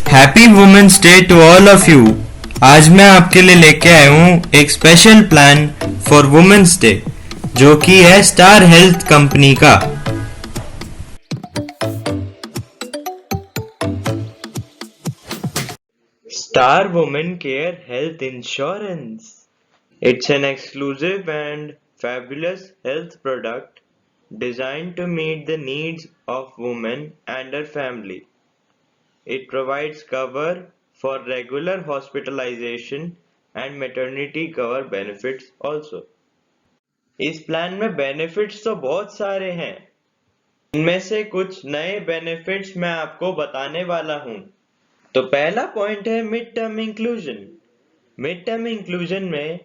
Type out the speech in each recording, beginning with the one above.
Happy women's day to all of you. आज मैं आपके लिए लेके आया हूँ एक special plan for women's day जो कि है स्टार हेल्थ कंपनी का। Star Women Care health insurance. It's an exclusive and fabulous health product designed to meet the needs of women and her family. It provides cover for regular hospitalization and maternity cover benefits also. इस plan में benefits तो बहुत सारे हैं। इनमें से कुछ नए बेनिफिट्स मैं आपको बताने वाला हूँ। तो पहला पॉइंट है mid term inclusion. Mid term inclusion में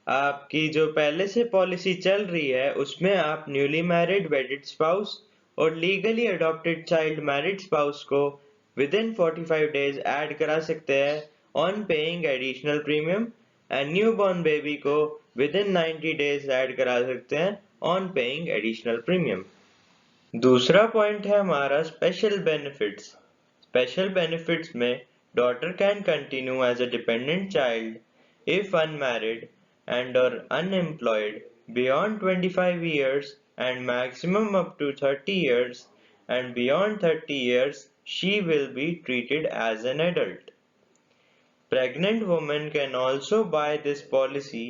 आपकी जो पहले से पॉलिसी चल रही है उसमें आप न्यूली मैरिड वेडिड स्पाउस और legally adopted child married spouse को विद इन 45 डेज ऐड करा सकते हैं on paying additional premium and new born baby को विद इन 90 डेज ऐड करा सकते हैं ऑन पेइंग एडिशनल प्रीमियम। दूसरा पॉइंट है हमारा स्पेशल बेनिफिट्स। स्पेशल बेनिफिट्स में daughter can continue as a dependent child if unmarried and or unemployed beyond 25 years and maximum up to 30 years, and beyond 30 years she will be treated as an adult. Pregnant women can also buy this policy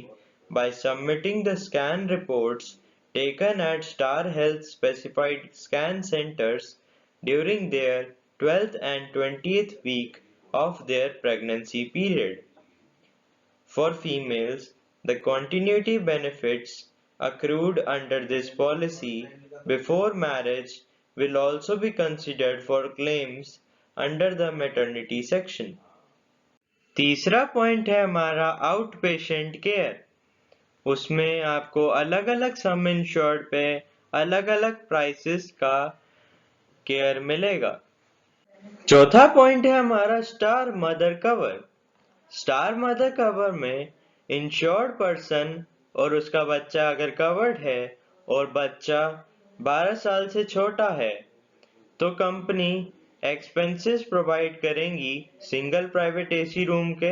by submitting the scan reports taken at Star Health specified scan centers during their 12th and 20th week of their pregnancy period. For females, the continuity benefits accrued under this policy before marriage will also be considered for claims under the maternity section. तीसरा point है हमारा out patient care. उसमें आपको अलग अलग sum insured पे अलग अलग प्राइसेस का केयर मिलेगा। चौथा पॉइंट है हमारा star mother cover. Star mother cover में इंश्योर्ड पर्सन और उसका बच्चा अगर कवर्ड है और बच्चा 12 साल से छोटा है तो कंपनी एक्सपेंसेस प्रोवाइड करेंगी सिंगल प्राइवेट एसी रूम के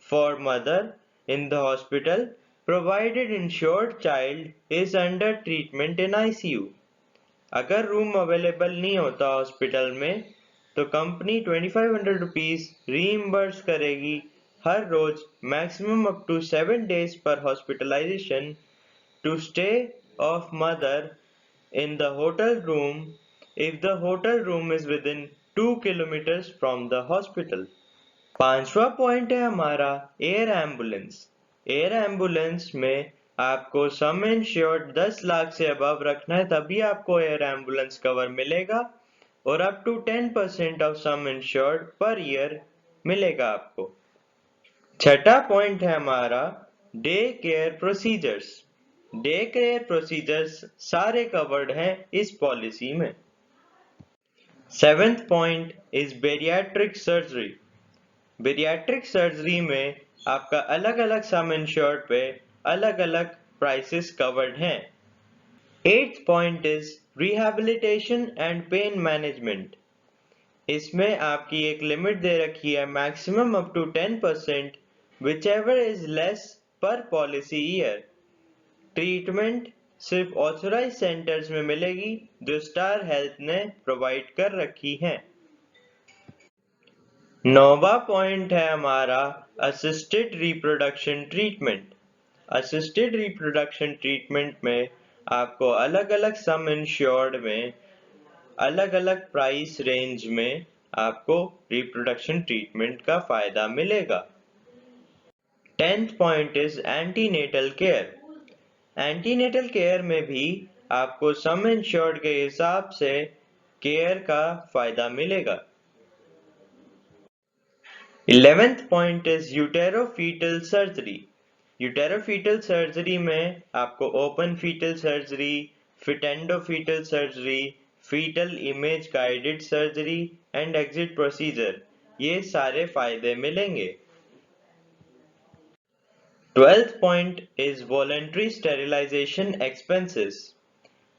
for mother in the hospital provided insured child is under treatment in ICU. अगर रूम अवेलेबल नहीं होता हॉस्पिटल में तो कंपनी 2500 रुपीज रीइम्बर्स करेगी हर रोज मैक्सिमम अप टू 7 days पर hospitalisation to stay of mother in the hotel room if the hotel room is within 2 kilometers from the hospital. पांचवा पॉइंट है हमारा एयर एम्बुलेंस। एयर एम्बुलेंस में आपको सम insured 10 lakh से अबव रखना है तभी आपको एयर एम्बुलेंस कवर मिलेगा और up to 10% of sum insured पर ईयर मिलेगा आपको। छठा पॉइंट है हमारा day care procedures. Day care procedures सारे कवर्ड हैं इस पॉलिसी में। Seventh point is bariatric surgery. Bariatric surgery में आपका अलग अलग सम इंश्योर्ड पे अलग अलग प्राइसेस कवर्ड हैं। Eighth point is rehabilitation and pain management. इसमें आपकी एक लिमिट दे रखी है maximum up to 10% whichever is less per policy year। Treatment सिर्फ ऑथराइज सेंटर्स में मिलेगी जो स्टार हेल्थ ने प्रोवाइड कर रखी है। नौवां पॉइंट है हमारा assisted reproduction treatment. Assisted reproduction treatment में आपको अलग अलग सम इंश्योर्ड में अलग अलग प्राइस रेंज में आपको रिप्रोडक्शन ट्रीटमेंट का फायदा मिलेगा। 10th point is antenatal care. Antenatal care में भी आपको सम इंश्योर्ड के हिसाब से केयर का फायदा मिलेगा। 11th point is uterofetal surgery. Uterofetal surgery में आपको open fetal surgery, fetendofetal surgery, fetal image guided surgery and exit procedure ये सारे फायदे मिलेंगे। 12th point is voluntary sterilization expenses।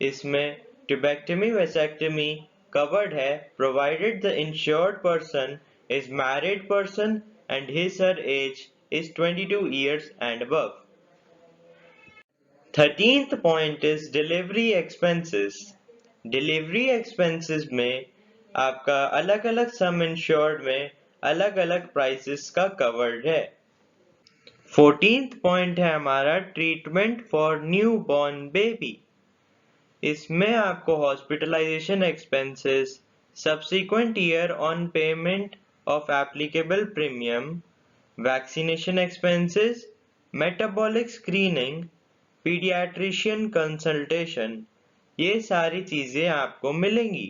इसमें ट्यूबेक्टमी वेसेक्टमी कवर्ड है provided the insured person is married person and his/her age is 22 years and above. 13th point is delivery expenses. Delivery expenses में आपका अलग अलग sum insured में अलग अलग prices का covered है. 14th point है हमारा treatment for newborn baby. इसमें आपको hospitalization expenses, subsequent year on payment of applicable premium, vaccination expenses, metabolic screening, pediatrician consultation, ये सारी चीजें आपको मिलेंगी.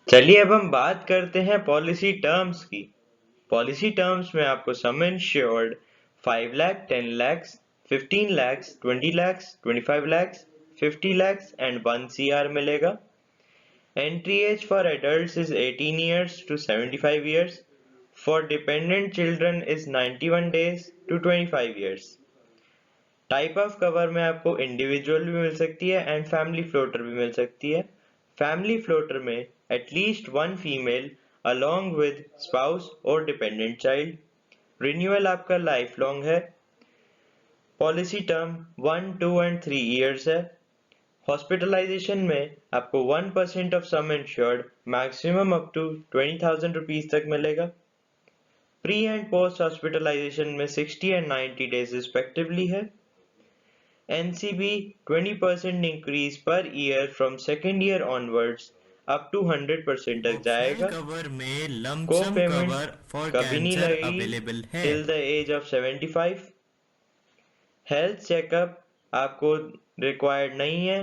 चलिए अब हम बात करते हैं पॉलिसी टर्म्स की. पॉलिसी टर्म्स में आपको सम insured 5 lakh, 10 lakh, 15 lakh, 20 lakh, 25 lakh, 50 lakhs and 1 CR मिलेगा. Entry age for adults is 18 years to 75 years. For dependent children is 91 days to 25 years. Type of cover में आपको individual भी मिल सकती है and family floater भी मिल सकती है. Family floater में at least one female along with spouse or dependent child. Renewal आपका lifelong है. Policy term 1, 2 and 3 years है. हॉस्पिटलाइजेशन में आपको 1% of sum insured maximum up to 20,000 rupees तक मिलेगा. प्री एंड पोस्ट हॉस्पिटलाइजेशन में 60 एंड 90 डेज रिस्पेक्टिवली है. NCB 20% increase पर year from second year onwards up to 100% तक जाएगा. को पेमेंट कभी नहीं लगेगी till the age of 75. Health checkup आपको रिक्वायर्ड नहीं है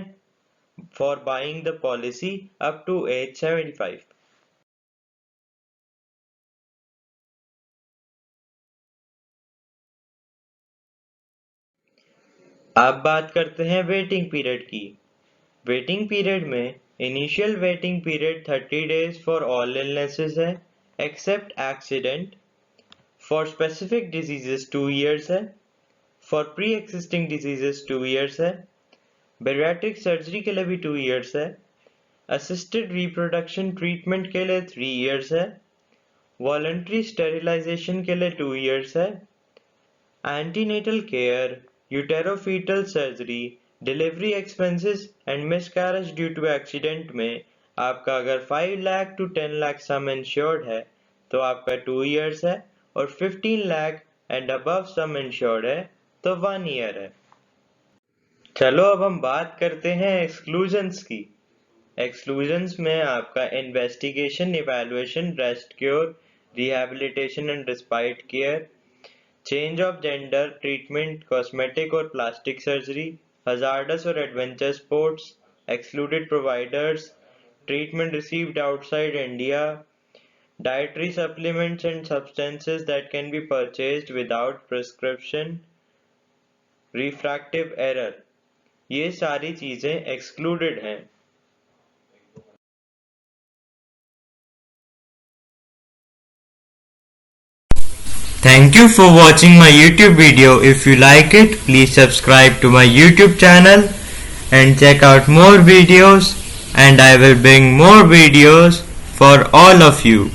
for buying the policy up to age 75. अब बात करते हैं वेटिंग पीरियड की. वेटिंग पीरियड में initial waiting period 30 days for all illnesses है except accident. For specific diseases 2 years है. For pre existing diseases 2 years है. बैरियाट्रिक सर्जरी के लिए भी 2 years है. असिस्टेड रिप्रोडक्शन ट्रीटमेंट के लिए 3 years है. वॉलंटरी स्टेरिलाइजेशन के लिए 2 years है. Antenatal care, uterofetal surgery, delivery expenses and miscarriage due to accident में आपका अगर 5 lakh to 10 lakh sum insured है तो आपका 2 years है. और 15 lakh and above sum insured है तो 1 year है. चलो अब हम बात करते हैं एक्सक्लूजन्स की. एक्सक्लूजन्स में आपका investigation, evaluation, rest cure, rehabilitation and respite care, change of gender, treatment, cosmetic और प्लास्टिक सर्जरी, हजार्डस और adventure sports, excluded providers, treatment received outside India, dietary supplements and substances that can be purchased without prescription, refractive error, ये सारी चीजें excluded हैं. Thank you for watching my YouTube video. If you like it, please subscribe to my YouTube channel and check out more videos, and I will bring more videos for all of you.